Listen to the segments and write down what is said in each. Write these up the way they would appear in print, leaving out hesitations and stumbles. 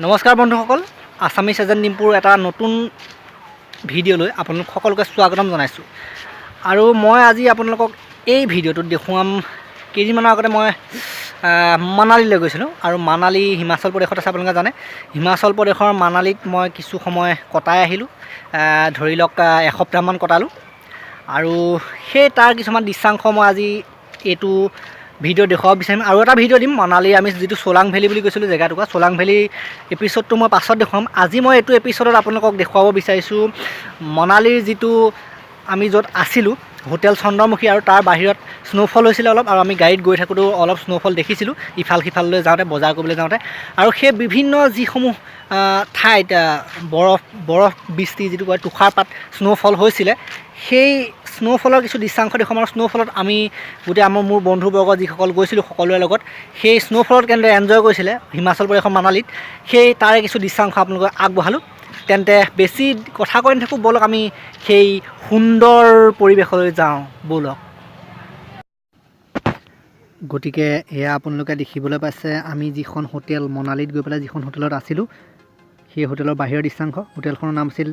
নমস্কাৰ বন্ধুসকল, Assamese agent ডিম্পুৰ এটা নতুন ভিডিঅ'লৈ আপোনালোক সকলোকে স্বাগতম জনাইছোঁ। আৰু মই আজি আপোনালোকক এই ভিডিঅ'টোত দেখুৱাম, কেইদিনমানৰ আগতে মই মানালীলৈ গৈছিলোঁ আৰু মানালী হিমাচল প্ৰদেশত আছে। আপোনালোকে জানে হিমাচল প্ৰদেশৰ মানালীত মই কিছু সময় কটাই আহিলোঁ, ধৰি লওক এসপ্তাহমান কটালোঁ। আৰু সেই তাৰ কিছুমান দৃশ্যাংশ মই আজি এইটো ভিডিঅ' দেখুৱাব বিচাৰিম। আৰু এটা ভিডিঅ' দিম মানালী আমি যিটো চোলাং ভেলী বুলি কৈছিলোঁ জেগাটুকুৰা, চোলাং ভেলী এপিছ'ডটো মই পাছত দেখুৱাম। আজি মই এইটো এপিছ'ডত আপোনালোকক দেখুৱাব বিচাৰিছোঁ মানালীৰ যিটো আমি য'ত আছিলোঁ হোটেল চন্দ্ৰমুখী, আৰু তাৰ বাহিৰত স্ন'ফল হৈছিলে অলপ, আৰু আমি গাড়ীত গৈ থাকোঁতেও অলপ স্ন'ফল দেখিছিলোঁ ইফাল সিফাললৈ যাওঁতে, বজাৰ কৰিবলৈ যাওঁতে। আৰু সেই বিভিন্ন যিসমূহ ঠাইত বৰফ বৃষ্টি যিটো কয় তুষাৰপাত স্ন'ফল হৈছিলে, সেই স্ন'ফলৰ কিছু দৃশ্যাংশ দেখুৱাম। আৰু স্ন'ফলত আমি গোটেই মোৰ বন্ধুবৰ্গ যিসকল গৈছিলোঁ সকলোৰে লগত সেই স্ন'ফলত কেনেদৰে এনজয় কৰিছিলে হিমাচল প্ৰদেশৰ মানালীত, সেই তাৰে কিছু দৃশ্যাংশ আপোনালোকক আগবঢ়ালোঁ। তেন্তে বেছি কথা কৈ নাথাকোঁ, ব'লক আমি সেই সুন্দৰ পৰিৱেশলৈ যাওঁ ব'লক। গতিকে এয়া আপোনালোকে দেখিবলৈ পাইছে আমি যিখন হোটেল মনালীত গৈ পেলাই যিখন হোটেলত আছিলোঁ, সেই হোটেলৰ বাহিৰৰ দৃশ্যাংশ। হোটেলখনৰ নাম আছিল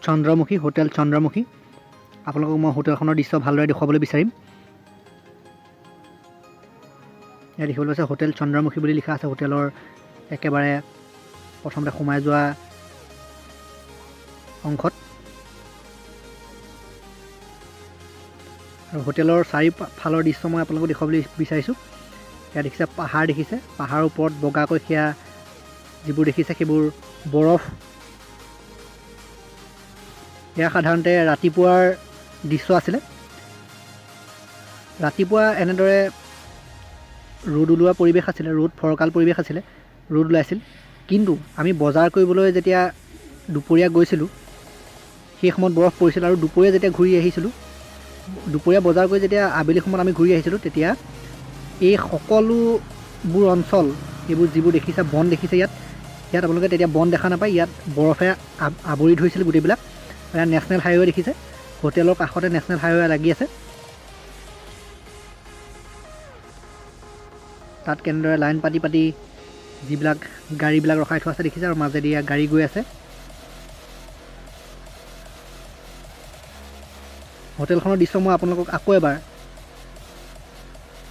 চন্দ্ৰমুখী, হোটেল চন্দ্ৰমুখী। আপোনালোকক মই হোটেলখনৰ দৃশ্য ভালদৰে দেখুৱাবলৈ বিচাৰিম। ইয়াত দেখিবলৈ পাইছে হোটেল চন্দ্ৰমুখী বুলি লিখা আছে হোটেলৰ একেবাৰে প্ৰথমতে সোমাই যোৱা অংশত। আৰু হোটেলৰ চাৰিওফালৰ দৃশ্য মই আপোনালোকক দেখুৱাবলৈ বিচাৰিছোঁ। ইয়াত দেখিছে পাহাৰ, দেখিছে পাহাৰৰ ওপৰত বগাকৈ সেয়া যিবোৰ দেখিছে সেইবোৰ বৰফ। এয়া সাধাৰণতে ৰাতিপুৱাৰ দৃশ্য আছিলে। ৰাতিপুৱা এনেদৰে ৰ'দ ওলোৱা পৰিৱেশ আছিলে, ৰ'দ ফৰকাল পৰিৱেশ আছিলে, ৰ'দ ওলাইছিল। কিন্তু আমি বজাৰ কৰিবলৈ যেতিয়া দুপৰীয়া গৈছিলোঁ সেই সময়ত বৰফ পৰিছিল। আৰু দুপৰীয়া যেতিয়া ঘূৰি আহিছিলোঁ, দুপৰীয়া বজাৰ কৰি যেতিয়া আবেলি সময়ত আমি ঘূৰি আহিছিলোঁ, তেতিয়া এই সকলোবোৰ অঞ্চল, এইবোৰ যিবোৰ দেখিছে বন দেখিছে, ইয়াত আপোনালোকে তেতিয়া বন দেখা নাপায়, ইয়াত বৰফে আৱৰি ধৰিছিল গোটেইবিলাক। ইয়াত নেশ্যনেল হাইৱে দেখিছে, হোটেলৰ কাষতে নেশ্যনেল হাইৱে লাগি আছে। তাত কেনেদৰে লাইন পাতি পাতি যিবিলাক গাড়ীবিলাক ৰখাই থোৱা আছে দেখিছে, আৰু মাজেদি গাড়ী গৈ আছে। হোটেলখনৰ দৃশ্য মই আপোনালোকক আকৌ এবাৰ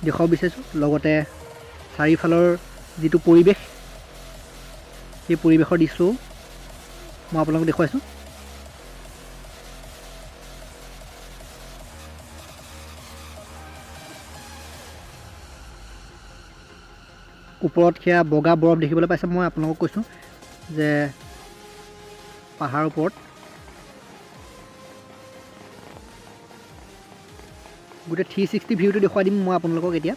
দেখুৱাব বিচাৰিছোঁ। লগতে চাৰিওফালৰ যিটো পৰিৱেশ, সেই পৰিৱেশৰ দৃশ্যও মই আপোনালোকক দেখুৱাইছোঁ। ওপৰত সেয়া বগা বৰফ দেখিবলৈ পাইছে। মই আপোনালোকক কৈছোঁ যে পাহাৰৰ ওপৰত গোটেই 360 ভিউটো দেখুৱাই দিম মই আপোনালোকক এতিয়া,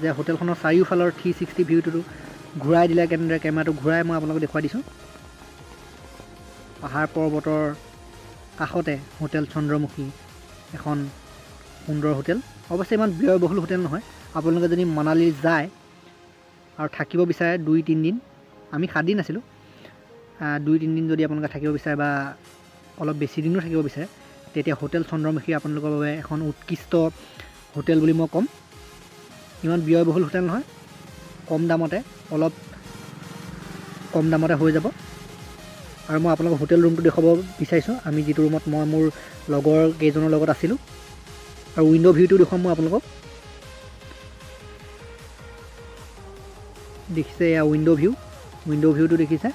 যে হোটেলখনৰ চাৰিওফালৰ 360 ভিউটো ঘূৰাই দিলে কেনেদৰে কেমেৰাটো ঘূৰাই মই আপোনালোকক দেখুৱাই দিছোঁ। পাহাৰ পৰ্বতৰ কাষতে হোটেল চন্দ্ৰমুখী, এখন সুন্দৰ হোটেল। অৱশ্যে ইমান ব্যয়বহুল হোটেল নহয়। আপোনালোকে যদি মানালী যায় আৰু থাকিব বিচাৰে 2-3 দিন, আমি 7 দিন আছিলোঁ, 2-3 দিন যদি আপোনালোকে থাকিব বিচাৰে বা অলপ বেছি দিনো থাকিব বিচাৰে, তেতিয়া হোটেল চন্দ্ৰমুখী আপোনালোকৰ বাবে এখন উৎকৃষ্ট হোটেল বুলি মই ক'ম। ইমান ব্যয়বহুল হোটেল নহয়, অলপ কম দামতে হৈ যাব। আৰু মই আপোনালোকক হোটেল ৰুমটো দেখুৱাব বিচাৰিছোঁ, আমি যিটো ৰুমত মই মোৰ লগৰ কেইজনৰ লগত আছিলোঁ। আৰু উইণ্ড' ভিউটো দেখুৱাম মই আপোনালোকক। দেখিছে এয়া উইণ্ড' ভিউটো দেখিছে।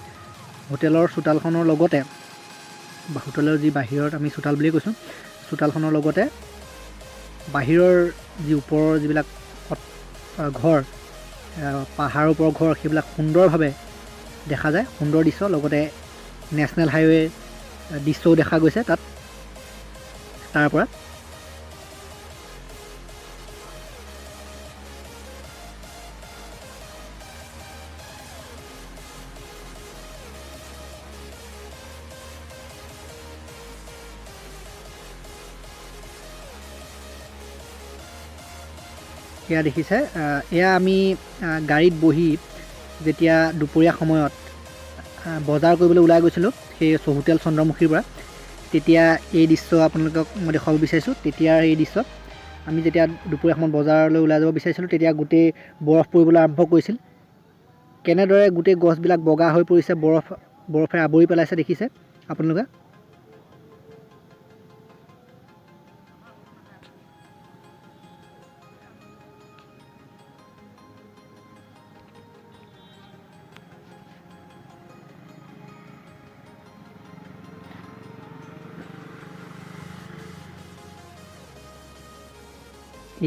হোটেলৰ চোতালখনৰ লগতে, বা হোটেলৰ যি বাহিৰত আমি চোতাল বুলিয়ে কৈছোঁ, চোতালখনৰ লগতে বাহিৰৰ যি ওপৰৰ যিবিলাক ঘৰ, পাহাৰৰ ওপৰৰ ঘৰ, সেইবিলাক সুন্দৰভাৱে দেখা যায়, সুন্দৰ দৃশ্য। লগতে নেশ্যনেল হাইৱে দৃশ্যও দেখা গৈছে তাত তাৰ পৰা। এয়া দেখিছে, এয়া আমি গাড়ীত বহি যেতিয়া দুপৰীয়া সময়ত বজাৰ কৰিবলৈ ওলাই গৈছিলোঁ সেই হোটেল চন্দ্ৰমুখীৰ পৰা, তেতিয়া এই দৃশ্য আপোনালোকক মই দেখুৱাব বিচাৰিছোঁ। তেতিয়াৰ এই দৃশ্য আমি যেতিয়া দুপৰীয়া সময়ত বজাৰলৈ ওলাই যাব বিচাৰিছিলোঁ, তেতিয়া গোটেই বৰফ পৰিবলৈ আৰম্ভ কৰিছিল। কেনেদৰে গোটেই গছবিলাক বগা হৈ পৰিছে, বৰফে আৱৰি পেলাইছে দেখিছে আপোনালোকে।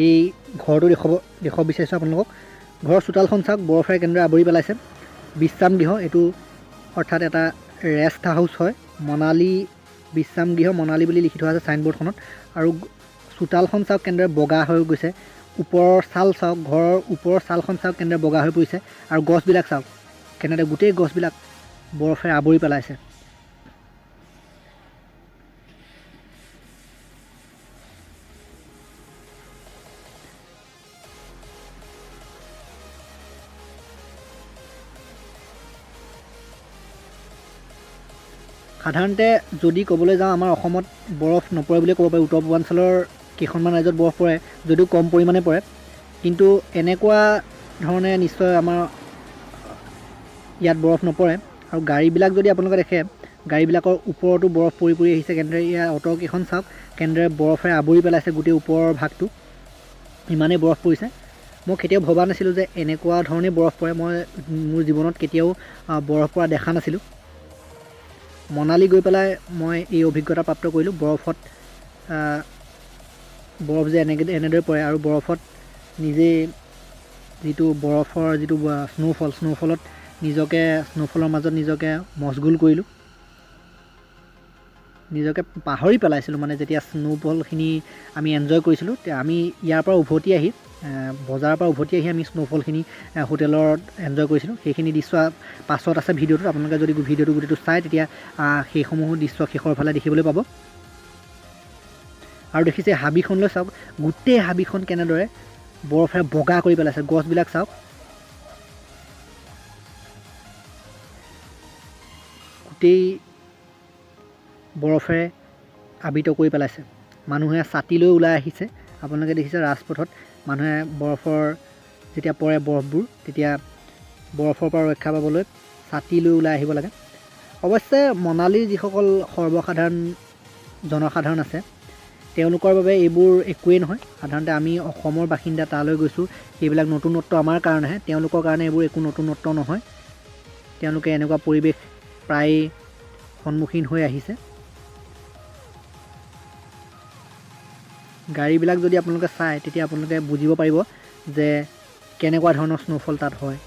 এই ঘৰটো দেখুৱাব বিচাৰিছোঁ আপোনালোকক। ঘৰৰ চোতালখন চাওক, বৰফেৰে কেনেদৰে আৱৰি পেলাইছে। বিশ্ৰাম গৃহ, এইটো অৰ্থাৎ এটা ৰেষ্ট হাউচ হয়। মনালী বিশ্ৰাম গৃহ, মনালী বুলি লিখি থোৱা আছে ছাইনবোৰ্ডখনত। আৰু চোতালখন চাওক কেনেদৰে বগা হৈ গৈছে। ওপৰৰ ছাল চাওক, ঘৰৰ ওপৰৰ ছালখন চাওক কেনেদৰে বগা হৈ পৰিছে। আৰু গছবিলাক চাওক কেনেদৰে গোটেই গছবিলাক বৰফেৰে আৱৰি পেলাইছে। সাধাৰণতে যদি ক'বলৈ যাওঁ, আমাৰ অসমত বৰফ নপৰে বুলিয়ে ক'ব পাৰি। উত্তৰ পূৰ্বাঞ্চলৰ কেইখনমান ৰাজ্যত বৰফ পৰে, যদিও কম পৰিমাণে পৰে। কিন্তু এনেকুৱা ধৰণে নিশ্চয় আমাৰ ইয়াত বৰফ নপৰে। আৰু গাড়ীবিলাক যদি আপোনালোকে দেখে, গাড়ীবিলাকৰ ওপৰতো বৰফ পৰি পৰি আহিছে। কেনেদৰে ইয়াৰ অট'কেইখন চাওক কেনেদৰে বৰফেৰে আৱৰি পেলাইছে গোটেই ওপৰৰ ভাগটো, ইমানেই বৰফ পৰিছে। মই কেতিয়াও ভবা নাছিলোঁ যে এনেকুৱা ধৰণেই বৰফ পৰে। মই মোৰ জীৱনত কেতিয়াও বৰফ পৰা দেখা নাছিলোঁ। মনালী গৈ পেলাই মই এই অভিজ্ঞতা প্ৰাপ্ত কৰিলোঁ। বৰফ যে এনেদৰে পৰে, আৰু বৰফত নিজেই যিটো বৰফৰ যিটো স্ন'ফলত স্ন'ফলৰ মাজত নিজকে মচগুল কৰিলোঁ। নিজকে পাহৰি পেলাইছিলোঁ মানে, যেতিয়া স্ন'ফলখিনি আমি এনজয় কৰিছিলোঁ। আমি ইয়াৰ পৰা উভতি আহি, বজাৰৰ পৰা উভতি আহি আমি স্ন'ফলখিনি হোটেলত এনজয় কৰিছিলোঁ। সেইখিনি দৃশ্য পাছত আছে ভিডিঅ'টোত। আপোনালোকে যদি ভিডিঅ'টো গোটেইটো চায়, তেতিয়া সেইসমূহ দৃশ্য শেষৰ ফালে দেখিবলৈ পাব। আৰু দেখিছে হাবিখনলৈ চাওক, গোটেই হাবিখন কেনেদৰে বৰফেৰে বগা কৰি পেলাইছে। গছবিলাক চাওক, গোটেই বৰফেৰে আবৃত কৰি পেলাইছে। মানুহে ছাতি লৈ ওলাই আহিছে। আপোনালোকে দেখিছে ৰাজপথত মানুহে যেতিয়া পৰে বৰফবোৰ, তেতিয়া বৰফৰ পৰা ৰক্ষা পাবলৈ ছাতি লৈ ওলাই আহিব লাগে। অৱশ্যে মনালীৰ যিসকল জনসাধাৰণ আছে, তেওঁলোকৰ বাবে এইবোৰ একোৱেই নহয়। সাধাৰণতে আমি অসমৰ বাসিন্দা তালৈ গৈছোঁ, সেইবিলাক নতুনত্ব আমাৰ কাৰণেহে। তেওঁলোকৰ কাৰণে এইবোৰ একো নতুনত্ব নহয়। তেওঁলোকে এনেকুৱা পৰিৱেশ প্ৰায় সন্মুখীন হৈ আহিছে। গাড়ীবিলাক যদি আপোনালোকে চায়, তেতিয়া আপোনালোকে বুজিব পাৰিব যে কেনেকুৱা ধৰণৰ স্ন'ফল তাত হয়।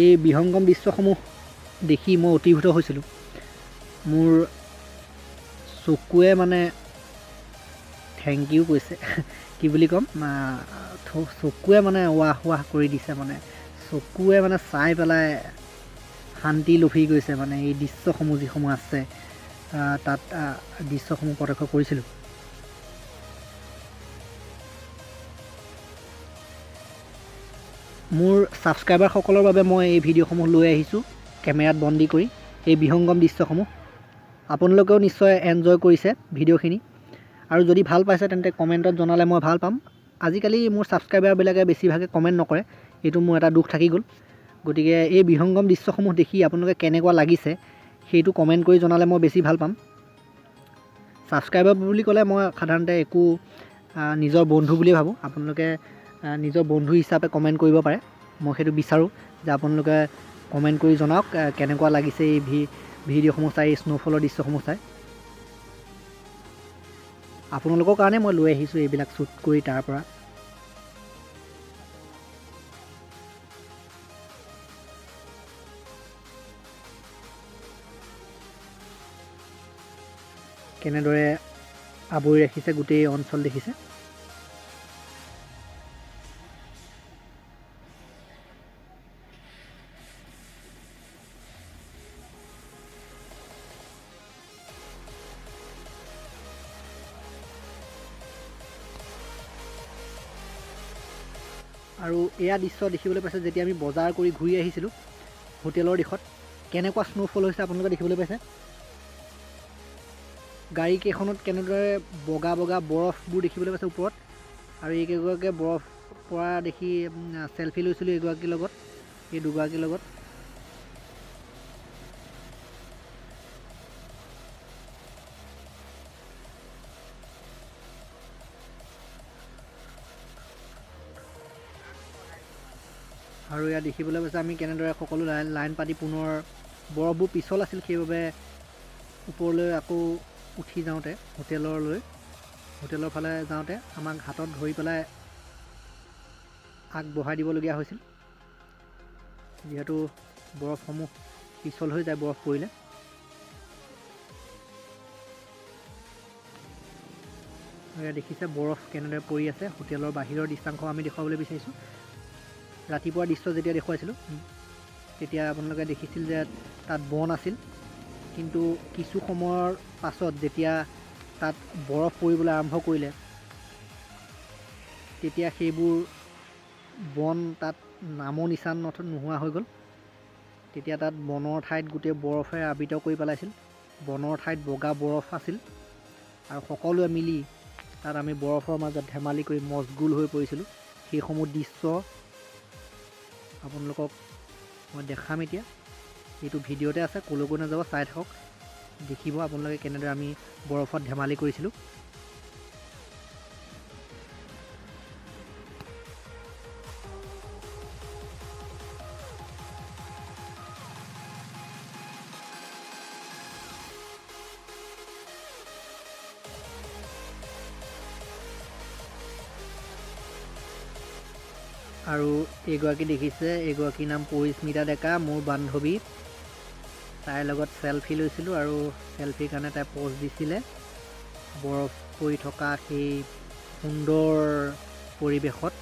এই বিহংগম দৃশ্যসমূহ দেখি মই অতিভূত হৈছিলোঁ। মোৰ চকুৱে মানে থেংক ইউ কৈছে, কি বুলি ক'ম, চকুৱে মানে ৱাহ ৱাহ কৰি দিছে। মানে চকুৱে মানে চাই পেলাই শান্তি লভি গৈছে। মানে এই দৃশ্যসমূহ যিসমূহ আছে তাত দৃশ্যসমূহ প্ৰত্যক্ষ কৰিছিলোঁ। মোৰ ছাবস্ক্ৰাইবাৰসকলৰ বাবে মই এই ভিডিঅ'সমূহ লৈ আহিছোঁ কেমেৰাত বন্দী কৰি, এই বিহংগম দৃশ্যসমূহ। আপোনালোকেও নিশ্চয় এনজয় কৰিছে ভিডিঅ'খিনি। আৰু যদি ভাল পাইছে তেন্তে কমেণ্টত জনালে মই ভাল পাম। আজিকালি মোৰ ছাবস্ক্ৰাইবাৰবিলাকে বেছিভাগে কমেণ্ট নকৰে, এইটো মোৰ এটা দুখ থাকি গ'ল। গতিকে এই বিহংগম দৃশ্যসমূহ দেখি আপোনালোকে কেনেকুৱা লাগিছে সেইটো কমেণ্ট কৰি জনালে মই বেছি ভাল পাম। ছাবস্ক্ৰাইবাৰ বুলি ক'লে মই সাধাৰণতে একো নিজৰ বন্ধু বুলিয়ে ভাবোঁ। আপোনালোকে নিজৰ বন্ধু হিচাপে কমেণ্ট কৰিব পাৰে। মই সেইটো বিচাৰোঁ যে আপোনালোকে কমেণ্ট কৰি জনাওক কেনেকুৱা লাগিছে এই ভিডিঅ'সমূহ চাই, এই স্ন'ফলৰ দৃশ্যসমূহ চাই। আপোনালোকৰ কাৰণে মই লৈ আহিছোঁ এইবিলাক শ্বুট কৰি তাৰ পৰা। কেনেদৰে আৱৰি ৰাখিছে গোটেই অঞ্চল দেখিছে। আৰু এয়া দৃশ্য দেখিবলৈ পাইছে যেতিয়া আমি বজাৰ কৰি ঘূৰি আহিছিলোঁ হোটেলৰ দিশত। কেনেকুৱা স্নোফল হৈছে আপোনালোকে দেখিবলৈ পাইছে। গাড়ীকেইখনত কেনেদৰে বগা বগা বৰফবোৰ দেখিবলৈ পাইছে ওপৰত। আৰু এইকেইগৰাকীয়ে বৰফ পৰা দেখি চেলফি লৈছিলোঁ এইগৰাকীৰ লগত, এই দুগৰাকীৰ লগত। আৰু ইয়াত দেখিবলৈ পাইছে আমি কেনেদৰে সকলো লাইন পাতি পুনৰ বৰফবোৰ পিছল আছিল, সেইবাবে ওপৰলৈ আকৌ উঠি যাওঁতে হোটেলৰ ফালে যাওঁতে আমাক হাতত ধৰি পেলাই আগবঢ়াই দিবলগীয়া হৈছিল, যিহেতু বৰফসমূহ পিছল হৈ যায় বৰফ পৰিলে। ইয়াত দেখিছে বৰফ কেনেদৰে পৰি আছে। হোটেলৰ বাহিৰৰ দৃশ্যাংশ আমি দেখুৱাবলৈ বিচাৰিছোঁ। ৰাতিপুৱাৰ দৃশ্য যেতিয়া দেখুৱাইছিলোঁ তেতিয়া আপোনালোকে দেখিছিল যে তাত বন আছিল, কিন্তু কিছু সময়ৰ পাছত যেতিয়া তাত বৰফ পৰিবলৈ আৰম্ভ কৰিলে তেতিয়া সেইবোৰ বন তাত নামৰ নিচান নোহোৱা হৈ গ'ল। তেতিয়া তাত বনৰ ঠাইত গোটেই বৰফে আবৃত কৰি পেলাইছিল। বনৰ ঠাইত বগা বৰফ আছিল আৰু সকলোৱে মিলি তাত আমি বৰফৰ মাজত ধেমালি কৰি মচগুল হৈ পৰিছিলোঁ। সেইসমূহ দৃশ্য আপোনালোকক মই দেখাম এতিয়া। এইটো ভিডিঅ'তে আছে, ক'লৈকো নাযাব, চাই থাকক, দেখিব আপোনালোকে কেনেদৰে আমি বৰফত ধেমালি কৰিছিলোঁ। আৰু এইগৰাকী দেখিছে, এইগৰাকীৰ নাম পৰিস্মিতা ডেকা, মোৰ বান্ধৱী। তাইৰ লগত চেলফি লৈছিলোঁ আৰু চেলফিৰ কাৰণে তাই প'জ দিছিলে বৰফ পৰি থকা সেই সুন্দৰ পৰিৱেশত।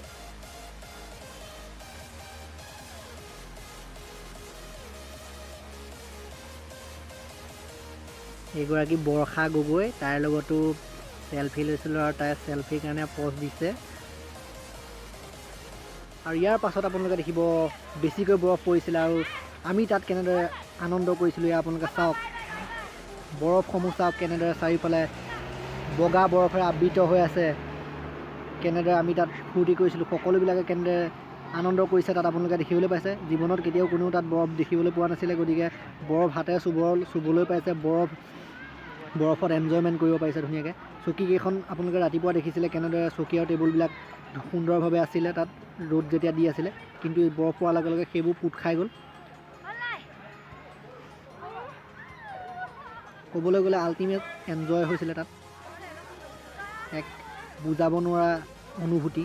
এইগৰাকী বৰ্ষা গগৈ, তাইৰ লগতো চেলফি লৈছিলোঁ আৰু তাই চেলফিৰ কাৰণে প'জ দিছে। আৰু ইয়াৰ পাছত আপোনালোকে দেখিব বেছিকৈ বৰফ পৰিছিলে আৰু আমি তাত কেনেদৰে আনন্দ কৰিছিলোঁ। এয়া আপোনালোকে চাওক, বৰফসমূহ চাওক কেনেদৰে চাৰিওফালে বগা বৰফেৰে আবৃত হৈ আছে। কেনেদৰে আমি তাত ফূৰ্তি কৰিছিলোঁ, সকলোবিলাকে কেনেদৰে আনন্দ কৰিছে তাত আপোনালোকে দেখিবলৈ পাইছে। জীৱনত কেতিয়াও কোনেও তাত বৰফ দেখিবলৈ পোৱা নাছিলে, গতিকে বৰফ হাতেৰে চুবলৈ পাইছে, বৰফত এনজয়মেণ্ট কৰিব পাৰিছে ধুনীয়াকৈ। চকীকেইখন আপোনালোকে ৰাতিপুৱা দেখিছিলে কেনেদৰে চকী আৰু টেবুলবিলাক সুন্দৰভাৱে আছিলে তাত ৰ'দ যেতিয়া দি আছিলে, কিন্তু এই বৰফ পৰাৰ লগে লগে সেইবোৰ পোত খাই গ'ল। ক'বলৈ গ'লে আল্টিমেট এনজয় হৈছিলে তাত, এক বুজাব নোৱাৰা অনুভূতি।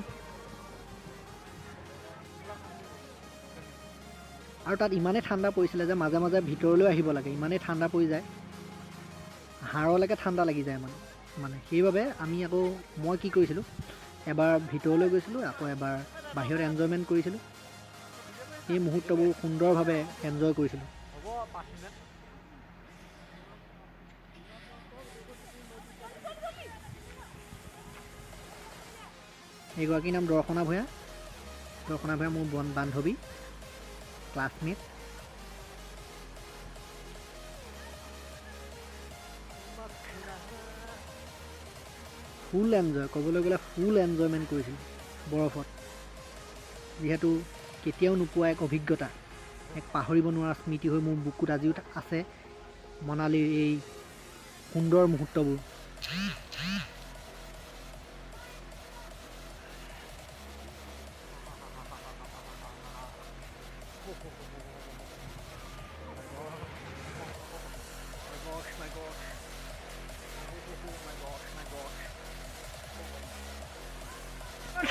আৰু তাত ইমানেই ঠাণ্ডা পৰিছিলে যে মাজে মাজে ভিতৰলৈ আহিব লাগে, ইমানেই ঠাণ্ডা পৰি যায়, হাড়লৈকে ঠাণ্ডা লাগি যায় মানে সেইবাবে মই কি কৰিছিলোঁ, এবাৰ ভিতৰলৈ গৈছিলোঁ, আকৌ এবাৰ বাহিৰত এনজয়মেণ্ট কৰিছিলোঁ। এই মুহূৰ্তবোৰ সুন্দৰভাৱে এনজয় কৰিছিলোঁ। এইগৰাকীৰ নাম দৰ্শনা ভূঞা। দৰ্শনা ভূঞা মোৰ বান্ধৱী, ক্লাছমেট। ফুল এনজয়, ক'বলৈ গ'লে ফুল এনজয়মেণ্ট কৰিছিলোঁ বৰফত, যিহেতু কেতিয়াও নোপোৱা এক অভিজ্ঞতা, এক পাহৰিব নোৱাৰা স্মৃতি হৈ মোৰ বুকুত আজিও আছে মনালীৰ এই সুন্দৰ মুহূৰ্তবোৰ।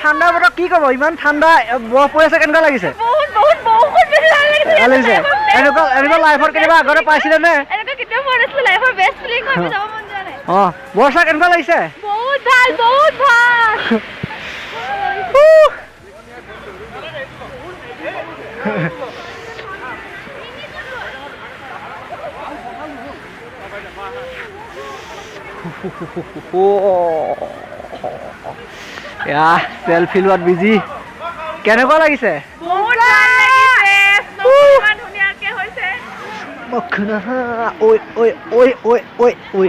ঠাণ্ডা বতৰ কি ক'ব, ইমান ঠাণ্ডা বৰফ পৰি আছে, কেনেকুৱা লাগিছে? এনেকুৱা লাইফত কেতিয়াবা আগতে পাইছিলে নে? অঁ, বৰ্ষা কেনেকুৱা লাগিছে? চেলফি লোৱাত বিজি। কেনেকুৱা লাগিছে? মখনা ঐ ঐ ঐ ঐ ঐ ঐ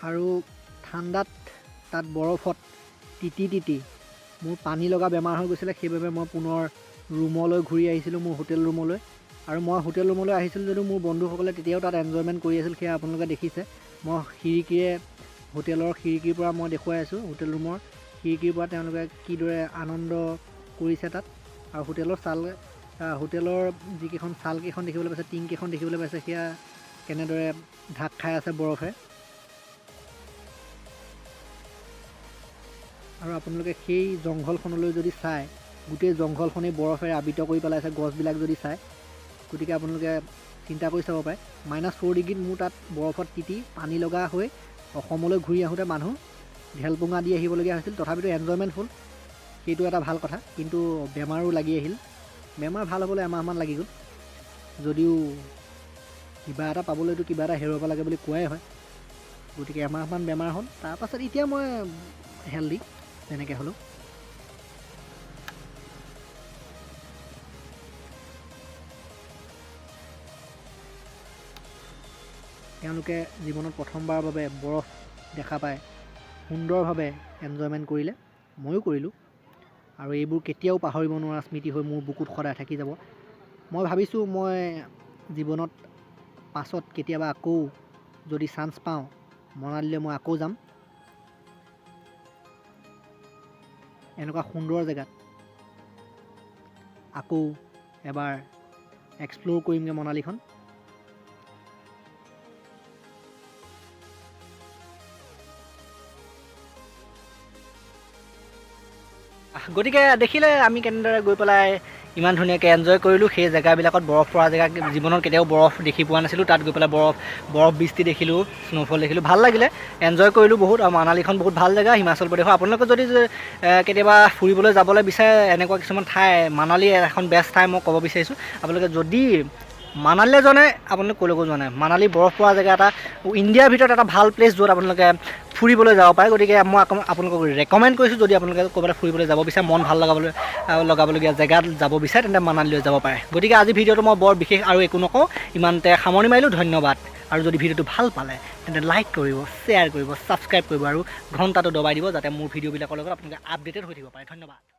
আৰু ঠাণ্ডাত তাত বৰফত তিতি মোৰ পানী লগা বেমাৰ হৈ গৈছিলে। সেইবাবে মই পুনৰ ৰুমলৈ ঘূৰি আহিছিলোঁ, মোৰ হোটেল ৰুমলৈ। আৰু মই হোটেল ৰুমলৈ আহিছিলোঁ যদিও মোৰ বন্ধুসকলে তেতিয়াও তাত এনজয়মেণ্ট কৰি আছিল, সেয়া আপোনালোকে দেখিছে। মই হোটেলৰ খিৰিকীৰ পৰা মই দেখুৱাই আছোঁ, হোটেল ৰুমৰ খিৰিকীৰ পৰা তেওঁলোকে কিদৰে আনন্দ কৰিছে তাত। আৰু হোটেলৰ যিকেইখন ছালকেইখন দেখিবলৈ পাইছে, টিংকেইখন দেখিবলৈ পাইছে, সেয়া কেনেদৰে ঢাক খাই আছে বৰফে। আৰু আপোনালোকে সেই জংঘলখনলৈ যদি চাই, গোটেই জংঘলখনেই বৰফেৰে আবৃত কৰি পেলাইছে, গছবিলাক যদি চায়, গতিকে আপোনালোকে চিন্তা কৰি চাব পাৰে। -4 ডিগ্ৰীত মোৰ তাত বৰফত তিতি পানী লগা হৈ অসমলৈ ঘূৰি আহোঁতে মানুহ ঢেলপুঙা দি আহিবলগীয়া হৈছিল। তথাপিতো এনজয়মেণ্ট হ'ল, সেইটো এটা ভাল কথা। কিন্তু বেমাৰো লাগি আহিল। বেমাৰ ভাল হ'বলৈ এমাহমান লাগি গ'ল। যদিও কিবা এটা পাবলৈতো কিবা এটা হেৰুৱাব লাগে বুলি কোৱাই হয়। গতিকে এমাহমান বেমাৰ হ'ল। তাৰপাছত এতিয়া মই হেল্ডি তেনেকৈ হ'লেও। তেওঁলোকে জীৱনত প্ৰথমবাৰৰ বাবে বৰফ দেখা পায় সুন্দৰভাৱে এনজয়মেণ্ট কৰিলে, ময়ো কৰিলোঁ। আৰু এইবোৰ কেতিয়াও পাহৰিব নোৱাৰা স্মৃতি হৈ মোৰ বুকুত সদায় থাকি যাব। মই ভাবিছোঁ মই জীৱনত পাছত কেতিয়াবা আকৌ যদি চান্স পাওঁ, মনালীলৈ মই আকৌ যাম। এনেকুৱা সুন্দৰ জেগাত আকৌ এবাৰ এক্সপ্ল'ৰ কৰিমগৈ মনালীখন। গতিকে দেখিলে আমি কেনেদৰে গৈ পেলাই ইমান ধুনীয়াকৈ এনজয় কৰিলোঁ। সেই জেগাবিলাকত বৰফ পৰা জেগা, জীৱনত কেতিয়াও বৰফ দেখি পোৱা নাছিলোঁ। তাত গৈ পেলাই বৰফ বৃষ্টি দেখিলোঁ, স্ন'ফল দেখিলোঁ, ভাল লাগিলে, এনজয় কৰিলোঁ বহুত। আৰু মানালীখন বহুত ভাল জেগা হিমাচল প্ৰদেশৰ। আপোনালোকে যদি কেতিয়াবা ফুৰিবলৈ যাবলৈ বিচাৰে এনেকুৱা কিছুমান ঠাই, মানালী এখন বেষ্ট ঠাই মই ক'ব বিচাৰিছোঁ। আপোনালোকে যদি মানালীলৈ যোৱা নাই, আপোনালোকে ক'লৈকো যোৱা নাই, মানালী বৰফ পৰা জেগা এটা, ইণ্ডিয়াৰ ভিতৰত এটা ভাল প্লেচ য'ত আপোনালোকে ফুৰিবলৈ যাব পাৰে। গতিকে মই আপোনালোকক ৰেকমেণ্ড কৰিছোঁ, যদি আপোনালোকে ক'ৰবালৈ ফুৰিবলৈ যাব বিচাৰে, মন ভাল লগাবলগীয়া জেগাত যাব বিচাৰে, তেন্তে মানালীলৈ যাব পাৰে। গতিকে আজি ভিডিঅ'টো মই বৰ বিশেষ আৰু একো নকওঁ, ইমানতে সামৰণি মাৰিলোঁ। ধন্যবাদ। আৰু যদি ভিডিঅ'টো ভাল পালে তেন্তে লাইক কৰিব, শ্বেয়াৰ কৰিব, ছাবস্ক্ৰাইব কৰিব আৰু ঘণ্টাটো দবাই দিব, যাতে মোৰ ভিডিঅ'বিলাকৰ লগত আপোনালোকে আপডেটেড হৈ থাকিব পাৰে। ধন্যবাদ।